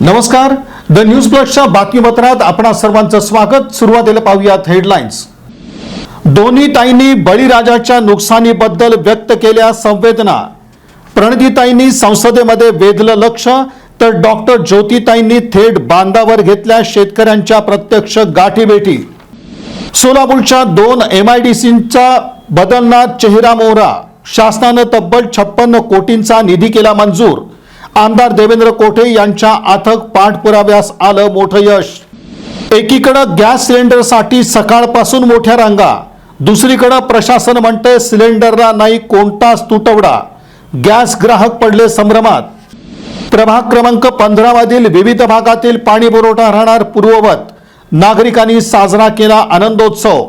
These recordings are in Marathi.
नमस्कार, द न्यूज प्लसच्या बातमीपत्रात आपणा सर्वांचं स्वागत। सुरुवातीला पाहूयात हेडलाईन्स। दोन्ही ताईंनी बळीराजाच्या नुकसानीबद्दल व्यक्त केल्या संवेदना। प्रणितीताईंनी संसदेमध्ये वेधलं लक्ष, तर डॉक्टर ज्योतिताईंनी थेट बांधावर घेतल्या शेतकऱ्यांच्या प्रत्यक्ष गाठीभेटी। सोलापूरच्या 2 MIDCचा बदलणार चेहरा मोहरा। शासनाने तब्बल 56 कोटींचा निधी केला मंजूर। आमदार देवेंद्र कोठे यांच्या अथक पाठपुराव्यास आलं मोठं यश। एकीकडे गॅस सिलेंडरसाठी सकाळपासून मोठ्या रांगा, दुसरीकडे प्रशासन म्हणते सिलेंडरला नाही कोणताच तुटवडा। गॅस ग्राहक पडले संभ्रमात। प्रभाग क्रमांक 15 मधील विविध भागातील पाणी पुरवठा राहणार पूर्ववत। नागरिकांनी साजरा केला आनंदोत्सव।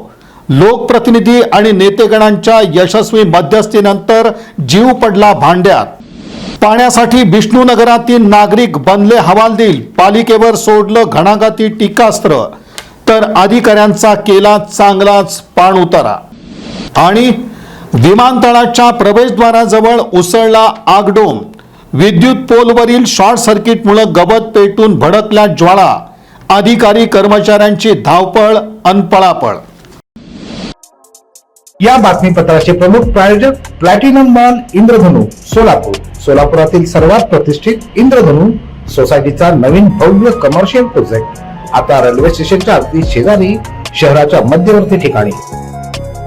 लोकप्रतिनिधी आणि नेतेगणांच्या यशस्वी मध्यस्थीनंतर जीव पडला भांड्यात। पाण्यासाठी विष्णुनगरातील नागरिक बनले हवालदिल। पालिकेवर सोडलं घणाघाती टीकास्त्र, तर अधिकाऱ्यांचा केला चांगलाच पाणउतारा। आणि विमानतळाच्या प्रवेशद्वाराजवळ उसळला आगडोम। विद्युत पोलवरील शॉर्ट सर्किटमुळे गवत पेटून भडकल्या ज्वाळा। अधिकारी कर्मचाऱ्यांची धावपळ अन पळापळ। या बातमीपत्राचे प्रमुख प्रायोजक प्लॅटिनम मॉल इंद्रधनु सोलापूर। सोलापुरातील सर्वात प्रतिष्ठित इंद्रधनु सोसायटीचा नवीन भव्य कमर्शियल प्रोजेक्ट आता रेल्वे स्टेशनच्या अगदी शेजारी शहराच्या मध्यवर्ती ठिकाणी।